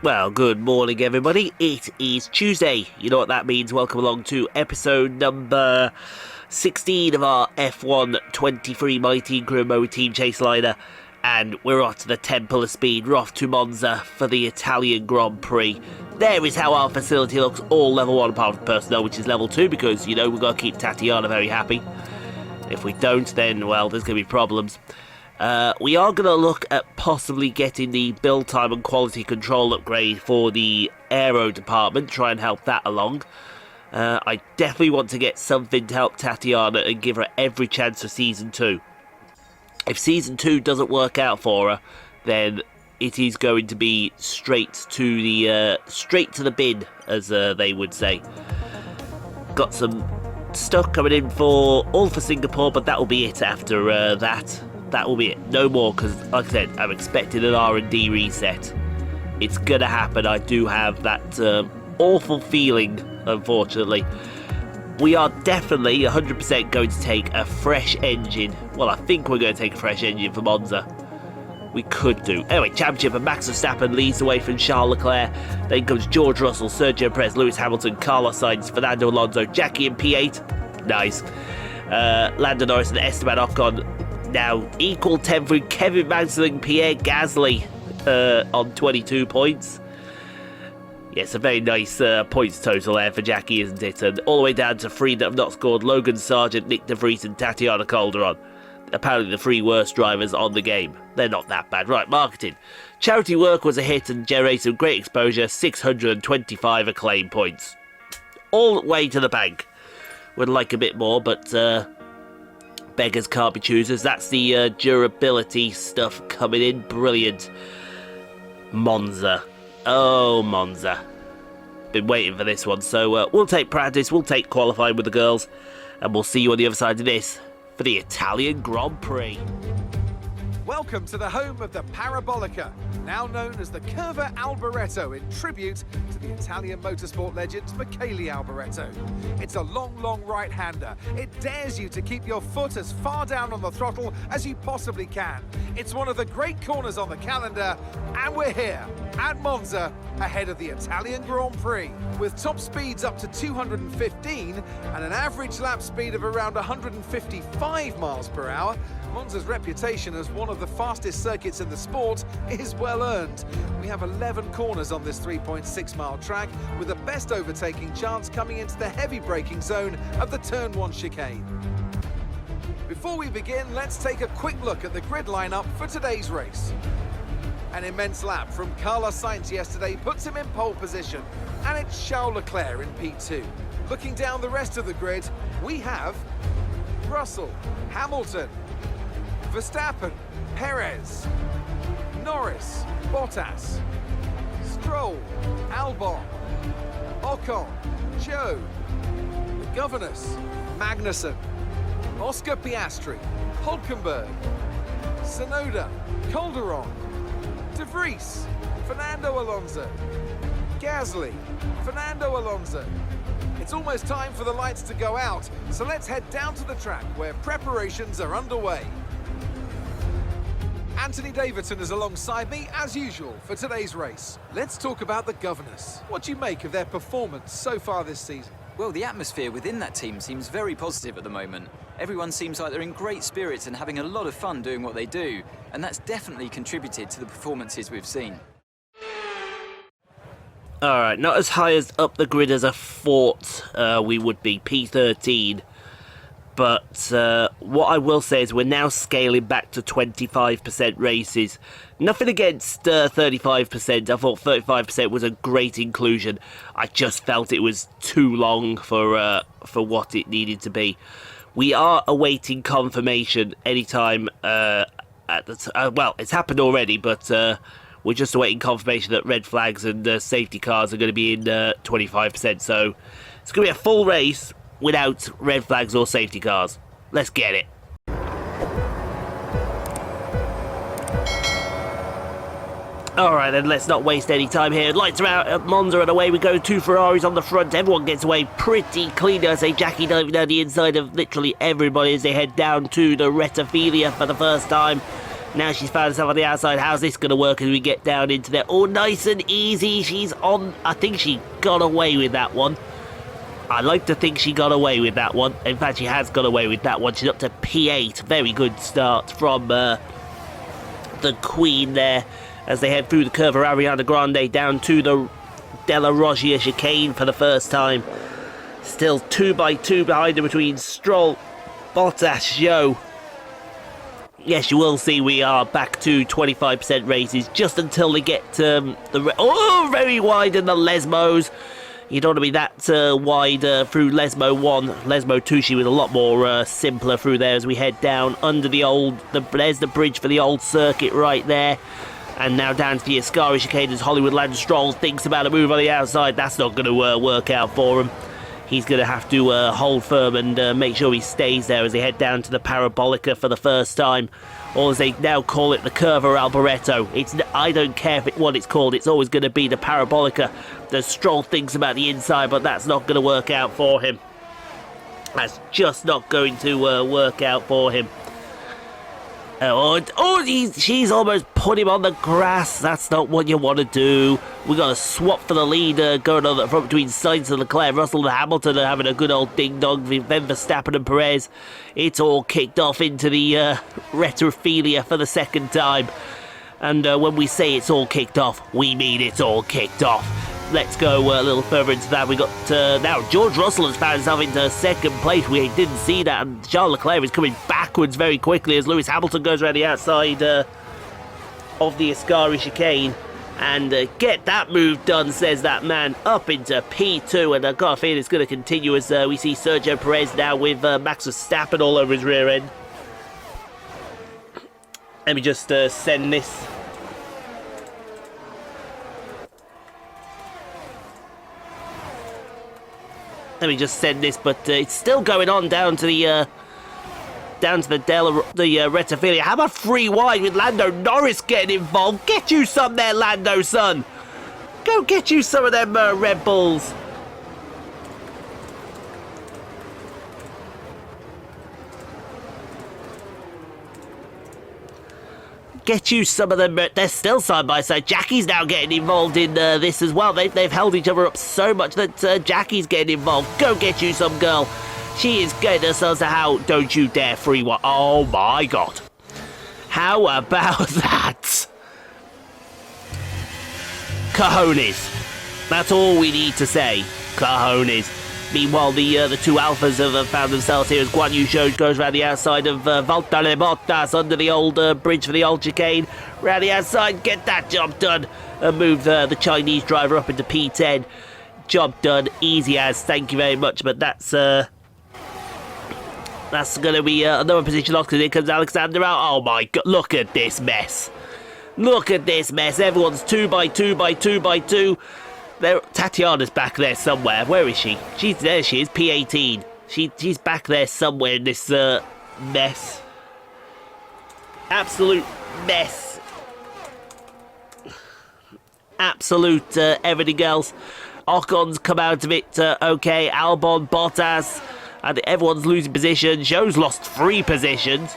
Well, good morning everybody, it is Tuesday. You know what that means, welcome along to episode number 16 of our F1 23 My Team Crew Mode Team Chaseliner. And we're off to the Temple of Speed, we're off to Monza for the Italian Grand Prix. There is how our facility looks, all level 1 apart from personnel, which is level 2, because, you know, we've got to keep Tatiana very happy. If we don't, then, well, there's going to be problems. We are going to look at possibly getting the build time and quality control upgrade for the aero department, try and help that along. I definitely want to get something to help Tatiana and give her every chance for Season 2. If Season 2 doesn't work out for her, then it is going to be straight to the bin, as they would say. Got some stuff coming in all for Singapore, but that will be it after that. That will be it. No more, because, like I said, I'm expecting an R&D reset. It's going to happen. I do have that awful feeling, unfortunately. We are definitely 100% going to take a fresh engine. Well, I think we're going to take a fresh engine for Monza. We could do. Anyway, championship, and Max Verstappen leads away from Charles Leclerc. Then comes George Russell, Sergio Perez, Lewis Hamilton, Carlos Sainz, Fernando Alonso, Jackie in P8. Nice. Lando Norris and Esteban Ocon now equal 10 through Kevin Magnussen and Pierre Gasly on 22 points. Yes, a very nice points total there for Jackie, isn't it? And all the way down to 3 that have not scored: Logan Sargent, Nick De Vries and Tatiana Calderon. Apparently the 3 worst drivers on the game. They're not that bad. Right, marketing. Charity work was a hit and generated some great exposure, 625 acclaim points. All the way to the bank. Would like a bit more, but beggars can't be choosers. That's the durability stuff coming in. Brilliant. Monza. Oh, Monza. Been waiting for this one. So we'll take practice, we'll take qualifying with the girls, and we'll see you on the other side of this for the Italian Grand Prix. Welcome to the home of the Parabolica, now known as the Curva Alboreto, in tribute to the Italian motorsport legend Michele Alboreto. It's a long right-hander. It dares you to keep your foot as far down on the throttle as you possibly can. It's one of the great corners on the calendar, and we're here at Monza ahead of the Italian Grand Prix. With top speeds up to 215 and an average lap speed of around 155 miles per hour, Monza's reputation as one of the fastest circuits in the sport is well earned. We have 11 corners on this 3.6 mile track, with the best overtaking chance coming into the heavy braking zone of the Turn 1 chicane. Before we begin, let's take a quick look at the grid lineup for today's race. An immense lap from Carlos Sainz yesterday puts him in pole position, and it's Charles Leclerc in P2. Looking down the rest of the grid, we have Russell, Hamilton, Verstappen, Perez, Norris, Bottas, Stroll, Albon, Ocon, Joe, the Governors, Magnussen, Oscar Piastri, Hulkenberg, Tsunoda, Calderon, De Vries, Fernando Alonso, Gasly, Fernando Alonso. It's almost time for the lights to go out, so let's head down to the track where preparations are underway. Anthony Davidson is alongside me, as usual, for today's race. Let's talk about the Governors. What do you make of their performance so far this season? Well, the atmosphere within that team seems very positive at the moment. Everyone seems like they're in great spirits and having a lot of fun doing what they do, and that's definitely contributed to the performances we've seen. Alright, not as high as up the grid as I thought we would be, P13. But what I will say is we're now scaling back to 25% races. Nothing against 35%. I thought 35% was a great inclusion. I just felt it was too long for what it needed to be. We are awaiting confirmation anytime. Well, it's happened already, but we're just awaiting confirmation that red flags and safety cars are going to be in 25%. So it's going to be a full race without red flags or safety cars. Let's get it. Alright then, let's not waste any time here. Lights are out at Monza and away we go. 2 Ferraris on the front. Everyone gets away pretty clean. I say Jackie diving down the inside of literally everybody as they head down to the Rettifilia for the first time. Now she's found herself on the outside. How's this going to work as we get down into there? Oh, nice and easy. She's on. I think she got away with that one. I like to think she got away with that one. In fact, she has got away with that one. She's up to P8. Very good start from the Queen there as they head through the curve of Ariana Grande down to the Della Roggia chicane for the first time. Still 2 by 2 behind her between Stroll, Bottas, Zhou. Yes, you will see we are back to 25% races just until they get very wide in the Lesmos. You don't want to be that wide through Lesmo 1. Lesmo 2, she was a lot more simpler through there as we head down under there's the bridge for the old circuit right there. And now down to the Ascari chicane as Hollywood Land Stroll thinks about a move on the outside. That's not going to work out for him. He's going to have to hold firm and make sure he stays there as they head down to the Parabolica for the first time. Or as they now call it, the Curva Alboreto. I don't care what it's called, it's always going to be the Parabolica. The Stroll thinks about the inside, but that's not going to work out for him. That's just not going to work out for him. She's almost put him on the grass. That's not what you want to do. We got a swap for the leader going on the front between Sainz and Leclerc. Russell and Hamilton are having a good old ding-dong. Then Verstappen and Perez. It's all kicked off into the retrophilia for the second time. And when we say it's all kicked off, we mean it's all kicked off. Let's go a little further into that. We got now George Russell has found himself into second place. We didn't see that, and Charles Leclerc is coming backwards very quickly as Lewis Hamilton goes around the outside of the Ascari chicane. And get that move done, says that man, up into P2. And I've got a feeling it's going to continue as we see Sergio Perez now with Max Verstappen all over his rear end. Let me just send this. Let me just send this, but it's still going on down to the Retrophilia. How about 3 wide with Lando Norris getting involved? Get you some there, Lando, son. Go get you some of them Red Bulls. Get you some of them. They're still side by side. Jackie's now getting involved in this as well. They've held each other up so much that Jackie's getting involved. Go get you some, girl. She is getting herself how don't you dare free one. Oh my god. How about that? Cojones. That's all we need to say. Cojones. Meanwhile, the two Alphas have found themselves here as Guan Yu Zhou goes around the outside of Valtteri Bottas under the old bridge for the old chicane. Round the outside, get that job done. And move the Chinese driver up into P10. Job done, easy as, thank you very much. But that's going to be another position lost because here comes Alexander out. Oh my god, look at this mess. Look at this mess. Everyone's 2 by 2 by 2 by 2. Tatiana's back there somewhere. Where is she? There she is, P18. She's back there somewhere in this mess. Absolute mess. Absolute everything else. Ocon's come out of it okay. Albon, Bottas, and everyone's losing position. Zhou's lost 3 positions.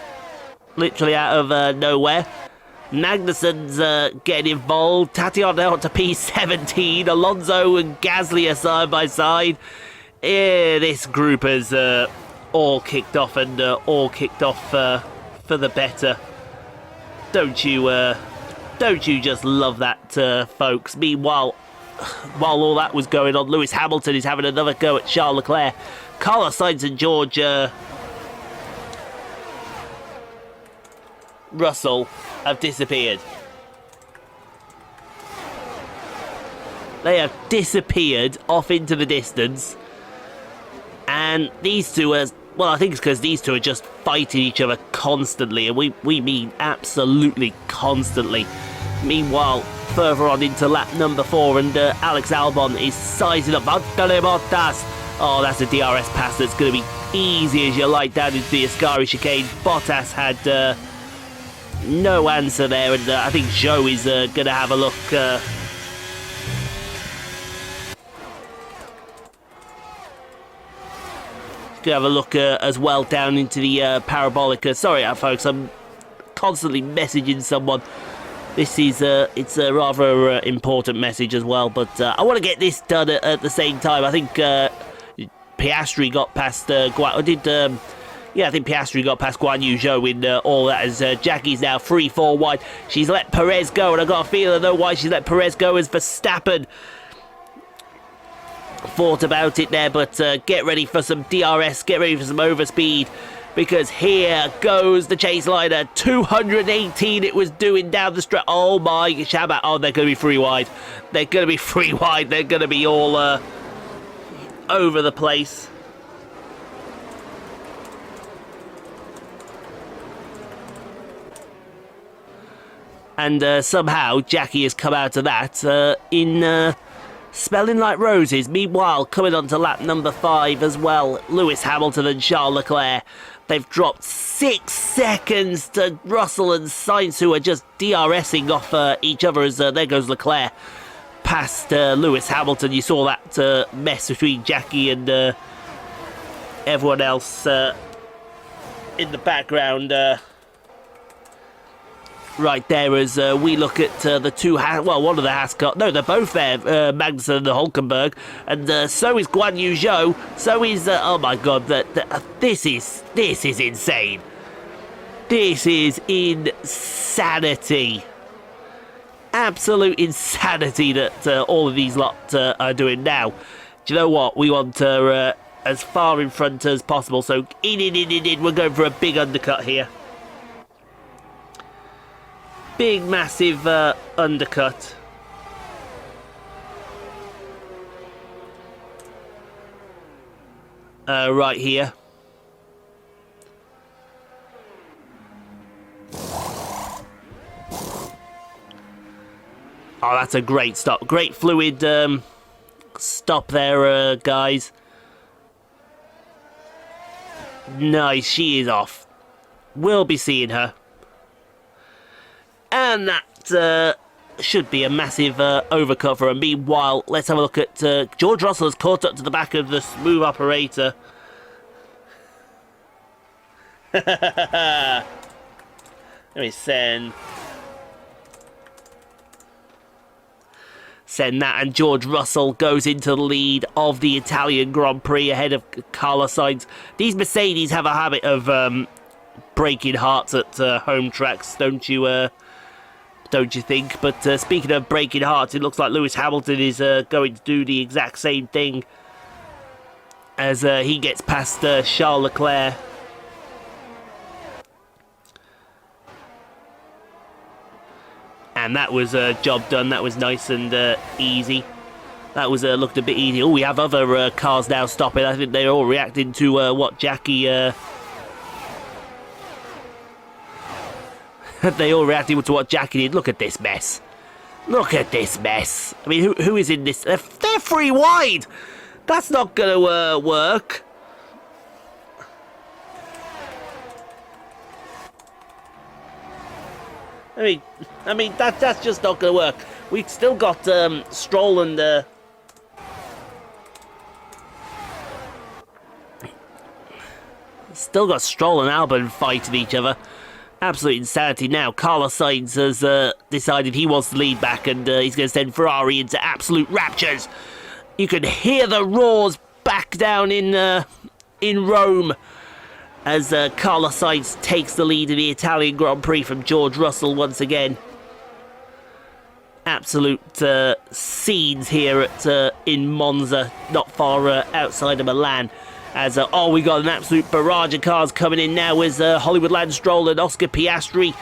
Literally out of nowhere. Magnussen's getting involved. Tatiana out to P17. Alonso and Gasly are side by side. This group has all kicked off and all kicked off for the better. Don't you just love that, folks? Meanwhile, while all that was going on, Lewis Hamilton is having another go at Charles Leclerc. Carlos Sainz and George Russell have disappeared. They have disappeared off into the distance. And these two are, well, I think it's because these two are just fighting each other constantly. And we mean absolutely constantly. Meanwhile, further on into lap number 4, and Alex Albon is sizing up Valtteri Bottas. Oh, that's a DRS pass that's going to be easy as you like down into the Ascari chicane. Bottas had no answer there, and I think Zhou is going to have a look. Going to have a look as well down into the Parabolica. Sorry, folks, I'm constantly messaging someone. This is it's a rather important message as well, but I want to get this done at the same time. I think Piastri got past I think Piastri got past Guan Yu Zhou in all that, as Jackie's now 3-4 wide. She's let Perez go, and I got a feeling I know why she's let Perez go, as Verstappen thought about it there, but get ready for some DRS, get ready for some overspeed, because here goes the Chaseliner. 218 it was doing down the straight. Oh my Shabbat. Oh, they're going to be free wide. They're going to be free wide. They're going to be all over the place. And somehow Jackie has come out of that in smelling like roses. Meanwhile, coming on to lap number 5 as well, Lewis Hamilton and Charles Leclerc. They've dropped 6 seconds to Russell and Sainz, who are just DRSing off each other, as there goes Leclerc past Lewis Hamilton. You saw that mess between Jackie and everyone else in the background right there, as we look at the two one of the Haas car. No, they're both there, Magnussen and Hulkenberg, and so is Guan Yu Zhou, so is oh my god, this is insane. This is insanity. Absolute insanity that all of these lot are doing now. Do you know what? We want as far in front as possible, so in. We're going for a big undercut here. Big, massive undercut. Right here. Oh, that's a great stop. Great fluid stop there, guys. Nice, she is off. We'll be seeing her. And that should be a massive overcut for her. Meanwhile, let's have a look at George Russell has caught up to the back of the smooth operator. Let me send that, and George Russell goes into the lead of the Italian Grand Prix ahead of Carlos Sainz. These Mercedes have a habit of breaking hearts at home tracks, don't you think? But speaking of breaking hearts, it looks like Lewis Hamilton is going to do the exact same thing as he gets past Charles Leclerc. And that was a job done. That was nice and easy. That was looked a bit easy. Oh, we have other cars now stopping. I think they're all reacting to what Jackie... they all reacted to what Jackie did. Look at this mess. Look at this mess. I mean, who is in this? They're free wide. That's not going to work. I mean that's just not going to work. We've still got Stroll and Albon fighting each other. Absolute insanity. Now Carlos Sainz has decided he wants to lead back, and he's going to send Ferrari into absolute raptures. You can hear the roars back down in Rome as Carlos Sainz takes the lead in the Italian Grand Prix from George Russell once again. Absolute scenes here at in Monza, not far outside of Milan. As we got an absolute barrage of cars coming in now as Hollywood Lance Stroll and Oscar Piastri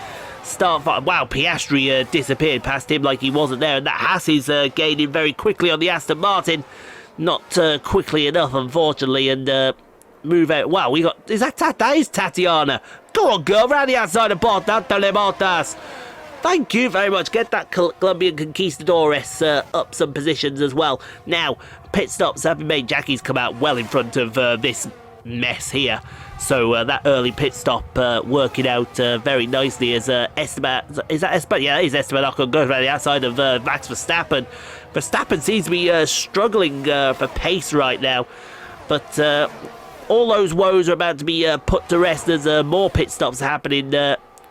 start. Wow, Piastri disappeared past him like he wasn't there, and that Haas is gaining very quickly on the Aston Martin. Not quickly enough, unfortunately, and move out. Wow, we got... That is Tatiana. Go on, girl, round the outside of Bottas. Thank you very much. Get that Colombian Conquistadores up some positions as well. Now, pit stops have been made. Jackie's come out well in front of this mess here. So that early pit stop working out very nicely as Esteban... Is that Esteban? Yeah, it is Esteban Ocon goes around the outside of Max Verstappen. Verstappen seems to be struggling for pace right now. But all those woes are about to be put to rest as more pit stops are happening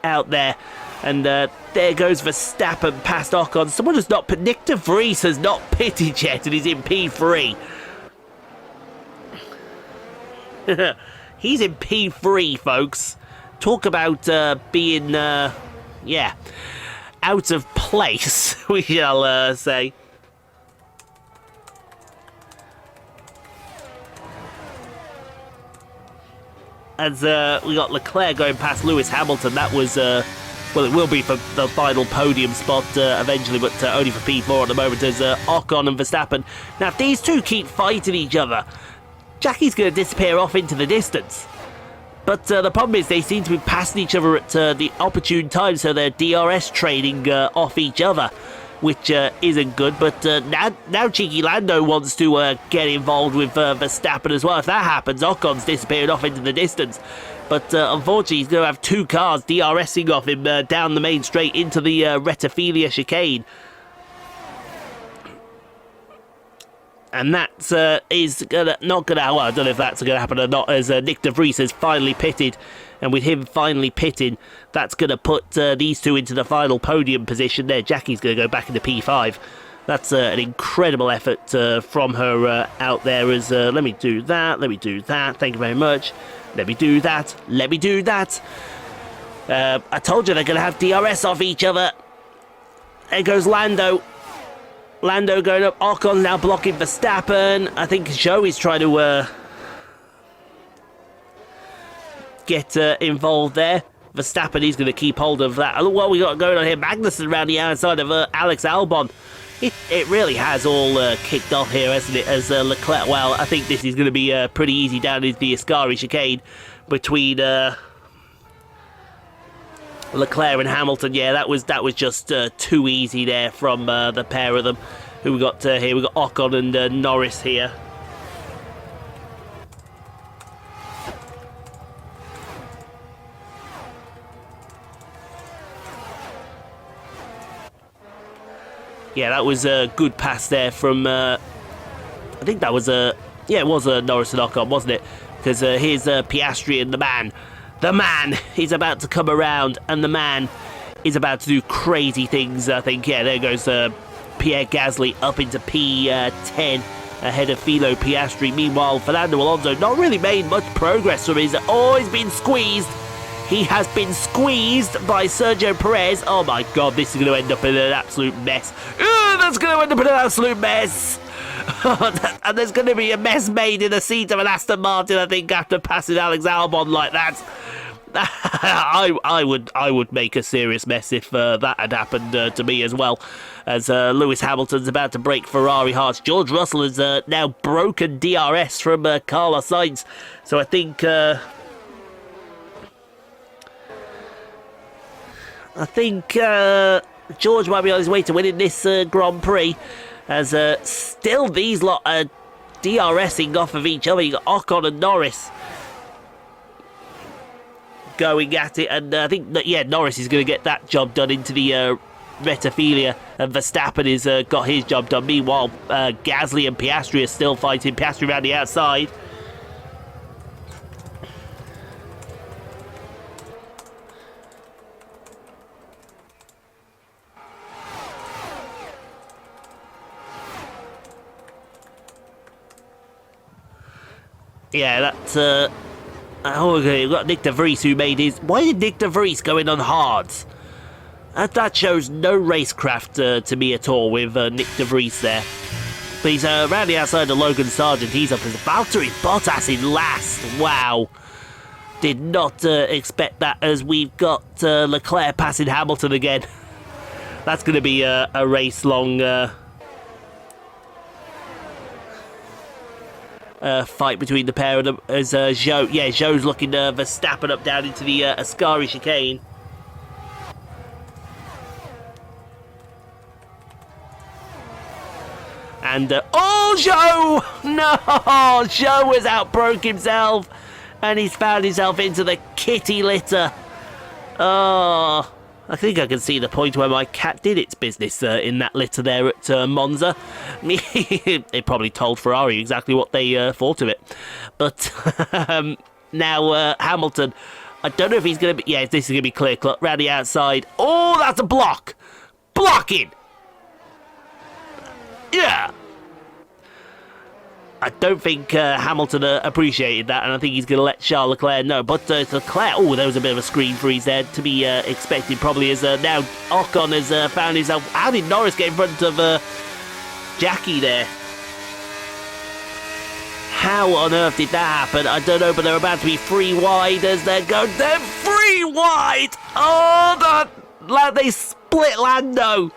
out there. And there goes Verstappen past Ocon. Someone has not... Nick de Vries has not pitted yet and he's in P3. He's in P3, folks. Talk about being, yeah, out of place, we shall say. As we got Leclerc going past Lewis Hamilton, that was, well, it will be for the final podium spot eventually, but only for P4 at the moment, as Ocon and Verstappen. Now, if these two keep fighting each other, Jackie's going to disappear off into the distance. But the problem is they seem to be passing each other at the opportune time, so they're DRS trading off each other, which isn't good. But now Cheeky Lando wants to get involved with Verstappen as well. If that happens, Ocon's disappearing off into the distance. But unfortunately, he's going to have two cars DRSing off him down the main straight into the Rettifilia chicane. And that is not going to... Well, I don't know if that's going to happen or not, as Nick de Vries has finally pitted. And with him finally pitting, that's going to put these two into the final podium position there. Jackie's going to go back into P5. That's an incredible effort from her out there. As let me do that, let me do that. Thank you very much. Let me do that, let me do that. I told you they're going to have DRS off each other. There goes Lando. Lando going up. Ocon now blocking Verstappen. I think Joey's trying to get involved there. Verstappen, he's going to keep hold of that. Look what we got going on here. Magnussen around the outside of Alex Albon. It really has all kicked off here, hasn't it? As Leclerc, well, I think this is going to be pretty easy down into the Ascari chicane between Leclerc and Hamilton. Yeah, that was just too easy there from the pair of them. Who we got here? We got Ocon and Norris here. Yeah, that was a good pass there from, I think that was a, yeah, it was a Norris and Ocon, wasn't it? Because here's Piastri and the man. The man is about to come around, and the man is about to do crazy things, I think. Yeah, there goes Pierre Gasly up into P10 ahead of Philo Piastri. Meanwhile, Fernando Alonso not really made much progress from his... Oh, he's been squeezed. He has been squeezed by Sergio Perez. Oh my god, this is going to end up in an absolute mess. That's going to end up in an absolute mess. And there's going to be a mess made in the seat of an Aston Martin, I think, after passing Alex Albon like that. I would make a serious mess if that had happened to me as well. As Lewis Hamilton's about to break Ferrari hearts. George Russell has now broken DRS from Carlos Sainz. So I think... George might be on his way to winning this Grand Prix, as still these lot are DRSing off of each other. You got Ocon and Norris going at it, and I think that, yeah, Norris is going to get that job done into the Rettifilia, and Verstappen has got his job done. Meanwhile, Gasly and Piastri are still fighting. Piastri around the outside. Yeah, that's... oh, okay, we've got Nick de Vries who made his... Why did Nick de Vries go in on hards? That shows no racecraft to me at all with Nick de Vries there. But he's around the outside of Logan Sargent. He's up as Valtteri Bottas in last. Wow. Did not expect that, as we've got Leclerc passing Hamilton again. That's going to be a race-long... fight between the pair of them, as Zhou, yeah, Zhou's looking Verstappen up down into the Ascari chicane. And oh, Zhou! No, Zhou has outbroke himself, and he's found himself into the kitty litter. Oh, I think I can see the point where my cat did its business in that litter there at Monza. They probably told Ferrari exactly what they thought of it. But now Hamilton I don't know if he's going to be... Yeah, this is going to be clear cut. Round the outside. Oh, that's a block. Blocking. Yeah. I don't think Hamilton appreciated that, and I think he's going to let Charles Leclerc know. But Leclerc... Oh, there was a bit of a screen freeze there to be expected, probably, as now Ocon has found himself... How did Norris get in front of Jackie there? How on earth did that happen? I don't know, but they're about to be 3 wide as they're going. They're 3 wide! Oh, they split Lando!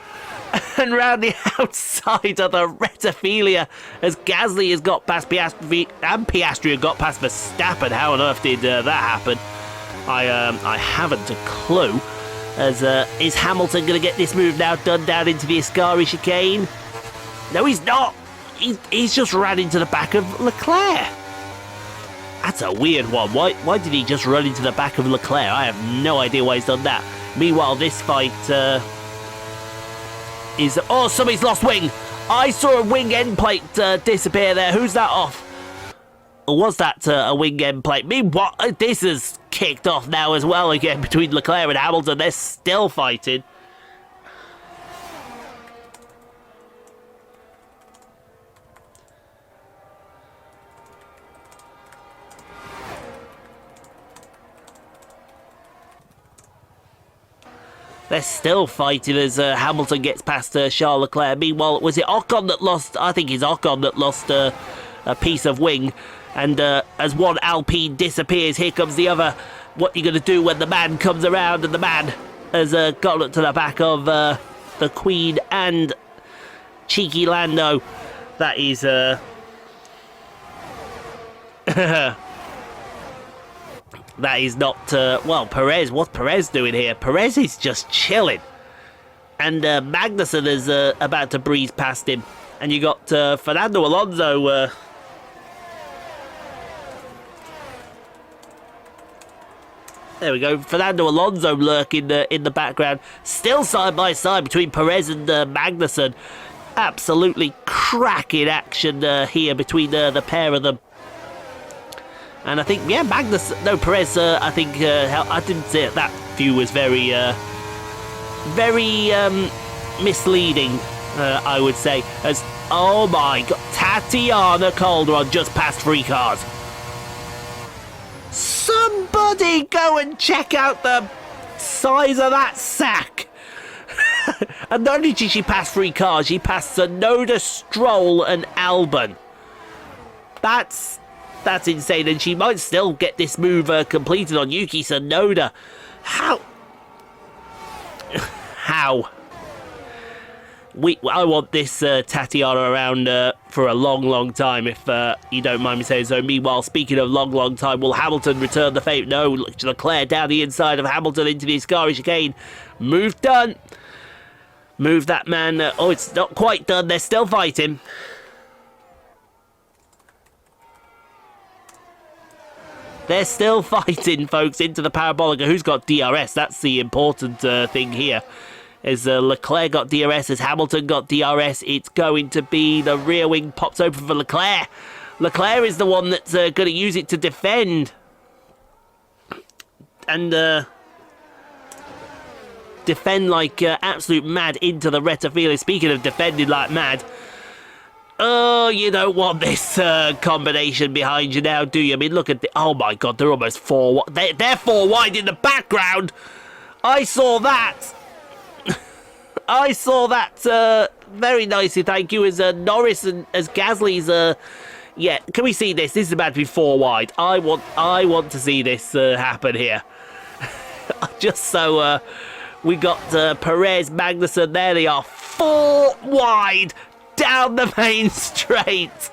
And round the outside of the Rettifilia as Gasly has got past Piastri, and Piastri have got past Verstappen. How on earth did that happen? I haven't a clue. As is Hamilton going to get this move now done down into the Ascari chicane? No, he's not. He's just ran into the back of Leclerc. That's a weird one. Why did he just run into the back of Leclerc? I have no idea why he's done that. Meanwhile, this fight is... Oh, somebody's lost wing. I saw a wing end plate disappear there. Who's that off? Or was that a wing end plate? Meanwhile, this has kicked off now as well again between Leclerc and Hamilton. They're still fighting. They're still fighting as Hamilton gets past Charles Leclerc. Meanwhile, was it Ocon that lost? I think it's Ocon that lost a piece of wing. And as one Alpine disappears, here comes the other. What are you going to do when the man comes around? And the man has got to the back of the Queen and cheeky Lando. That is... That is not... well, Perez, what's Perez doing here? Perez is just chilling. And Magnussen is about to breeze past him. And you got Fernando Alonso... There we go. Fernando Alonso lurking in the background. Still side by side between Perez and Magnussen. Absolutely cracking action here between the pair of them. And I think, yeah, Perez, I think, I didn't say it. That view was very misleading, I would say. As, oh my God, Tatiana Calderon just passed 3 cars. Somebody go and check out the size of that sack. And not only did she pass 3 cars, she passed Tsunoda, Stroll, and Albon. That's insane, and she might still get this move completed on Yuki Tsunoda. How? How? I want this Tatiana around for a long, long time, if you don't mind me saying so. Meanwhile, speaking of long, long time, will Hamilton return the favour? No, Leclerc down the inside of Hamilton into the Ascari chicane. Move done. Move that man. Oh, it's not quite done. They're still fighting. They're still fighting, folks, into the Parabolica. Who's got DRS? That's the important thing here. As Leclerc got DRS, as Hamilton got DRS, it's going to be the rear wing pops open for Leclerc. Leclerc is the one that's going to use it to defend. And defend like absolute mad into the Rettifilia. Speaking of defending like mad... Oh, you don't want this combination behind you now, do you? I mean, look at the... Oh, my God, they're almost 4... They're 4 wide in the background. I saw that. I saw that very nicely, thank you, as Norris and as Gasly's... yeah, can we see this? This is about to be 4 wide. I want to see this happen here. Just so we got Perez, Magnussen, there they are. 4 wide. Down the main straight.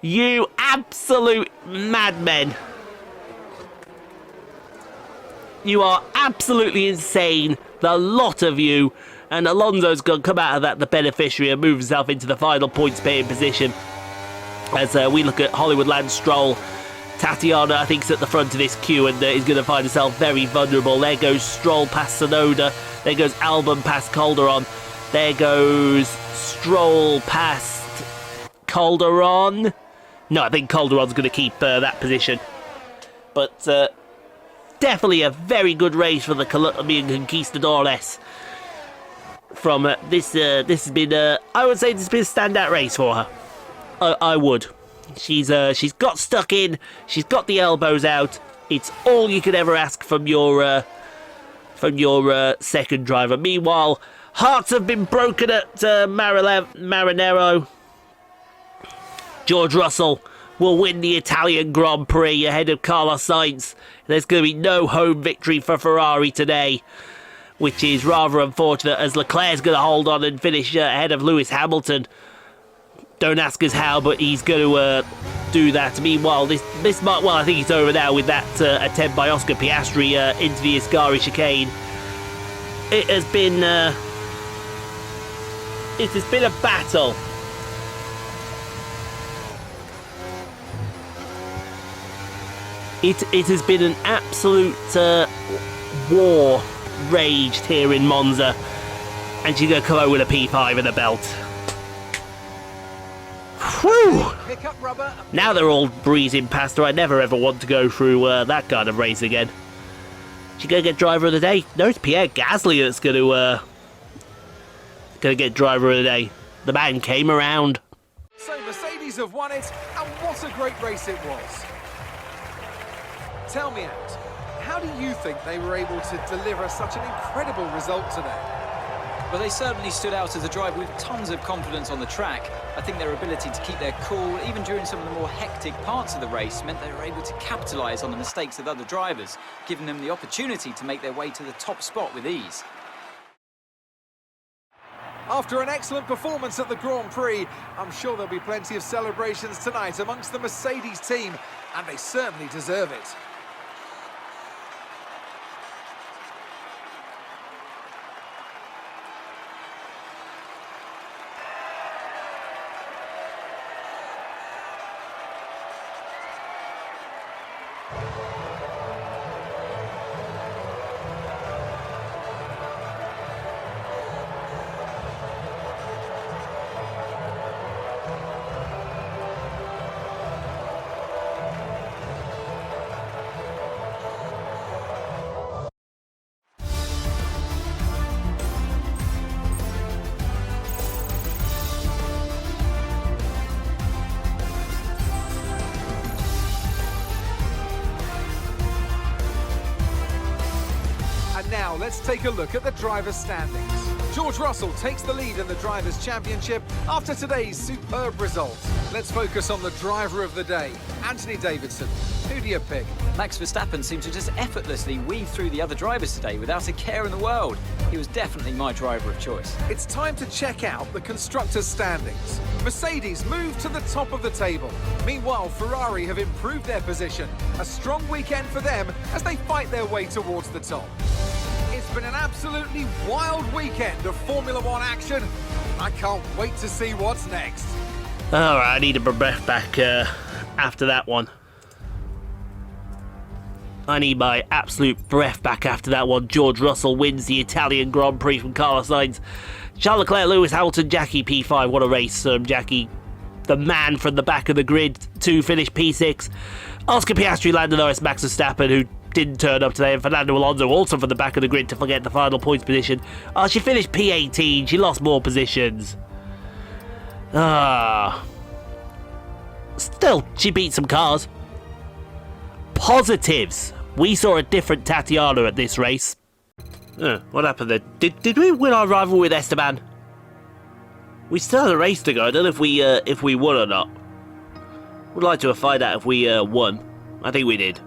You absolute madmen. You are absolutely insane. The lot of you. And Alonso's going to come out of that the beneficiary and move himself into the final points paying position. As we look at Hollywood Land Stroll. Tatiana, I think, is at the front of this queue and is going to find herself very vulnerable. There goes Stroll past Tsunoda. There goes Albon past Calderon. There goes Stroll past Calderon. No, I think Calderon's going to keep that position. But definitely a very good race for the Colombian Conquistadores. From this has been, I would say this has been a standout race for her. I would. She's got stuck in. She's got the elbows out. It's all you could ever ask from your second driver. Meanwhile, hearts have been broken at Maranello. George Russell will win the Italian Grand Prix ahead of Carlos Sainz. There's going to be no home victory for Ferrari today, which is rather unfortunate, as Leclerc's going to hold on and finish ahead of Lewis Hamilton. Don't ask us how, but he's going to do that. Meanwhile, this might, well, I think it's over now with that attempt by Oscar Piastri into the Ascari chicane. It has been a battle. It has been an absolute war raged here in Monza, and she's going to come out with a P5 and a belt. Whew! Now they're all breezing past her. I never ever want to go through that kind of race again. She's going to get driver of the day. No, it's Pierre Gasly that's going to get driver of the day. The man came around. So Mercedes have won it, and what a great race it was. Tell me, Ant, how do you think they were able to deliver such an incredible result today? Well, they certainly stood out as a driver with tons of confidence on the track. I think their ability to keep their cool, even during some of the more hectic parts of the race, meant they were able to capitalise on the mistakes of other drivers, giving them the opportunity to make their way to the top spot with ease. After an excellent performance at the Grand Prix, I'm sure there'll be plenty of celebrations tonight amongst the Mercedes team, and they certainly deserve it. Now let's take a look at the drivers' standings. George Russell takes the lead in the Drivers' Championship after today's superb result. Let's focus on the driver of the day, Anthony Davidson. Who do you pick? Max Verstappen seemed to just effortlessly weave through the other drivers today without a care in the world. He was definitely my driver of choice. It's time to check out the constructors' standings. Mercedes move to the top of the table. Meanwhile, Ferrari have improved their position. A strong weekend for them as they fight their way towards the top. It's been an absolutely wild weekend of Formula One action. I can't wait to see what's next. Alright, I need a breath back after that one. I need my absolute breath back after that one. George Russell wins the Italian Grand Prix from Carlos Sainz. Charles Leclerc, Lewis Hamilton, Jackie P5. What a race. Jackie, the man from the back of the grid, to finish P6. Oscar Piastri, Lando Norris, Max Verstappen, who didn't turn up today, and Fernando Alonso also from the back of the grid to forget the final points position. She finished P18. She lost more positions. Still, she beat some cars. Positives. We saw a different Tatiana at this race. What happened there? Did we win our rival with Esteban? We still had a race to go. I don't know if we won or not. Would like to find out if we won. I think we did.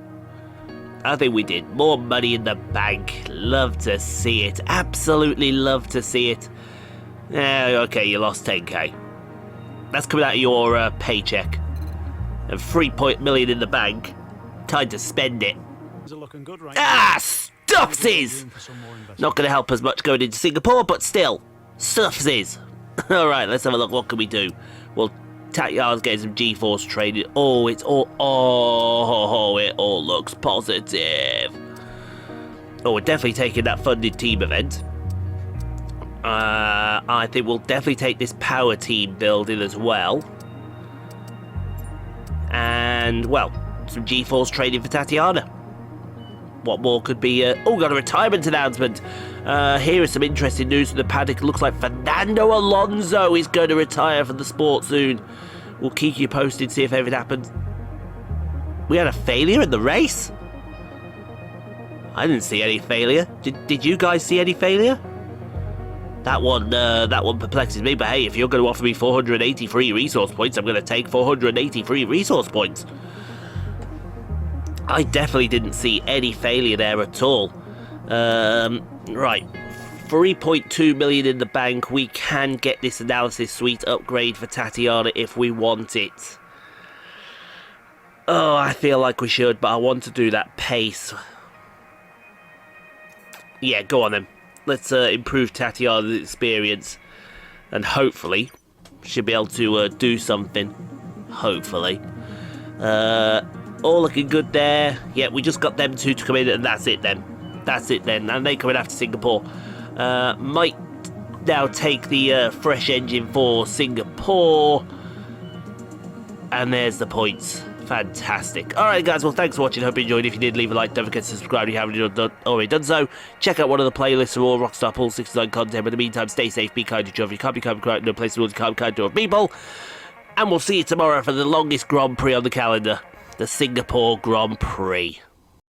More money in the bank. Love to see it. Absolutely love to see it. Okay, you lost 10k. That's coming out of your paycheck. And 3 million in the bank. Time to spend it. Looking good right Stuffsies! Not going to help us much going into Singapore, but still. Stuffsies. Alright, let's have a look. What can we do? Well, Tatiana's getting some G-Force training. It all looks positive. We're definitely taking that funded team event. I think we'll definitely take this power team building as well. And, well, some G-Force training for Tatiana. What more could be? Oh, got a retirement announcement. Here is some interesting news from the paddock. It looks like Fernando Alonso is going to retire from the sport soon. We'll keep you posted, see if anything happens. We had a failure in the race? I didn't see any failure. Did you guys see any failure? That one perplexes me, but hey, if you're going to offer me 483 resource points, I'm going to take 483 resource points. I definitely didn't see any failure there at all. Right. 3.2 million in the bank. We can get this analysis suite upgrade for Tatiana if we want it. Oh, I feel like we should, but I want to do that pace. Yeah, go on then. Let's improve Tatiana's experience. And hopefully, she'll be able to do something. Hopefully. All looking good there. Yeah, we just got them two to come in, and that's it then. That's it then. And they come in after Singapore. Might now take the fresh engine for Singapore. And there's the points. Fantastic. Alright guys, well thanks for watching. Hope you enjoyed. If you did, leave a like. Don't forget to subscribe if you haven't already done so. Check out one of the playlists for all Rockstar Pool 69 content. But in the meantime, stay safe, be kind to each other. You can't be kind, no place to be kind to other people. And we'll see you tomorrow for the longest Grand Prix on the calendar. The Singapore Grand Prix.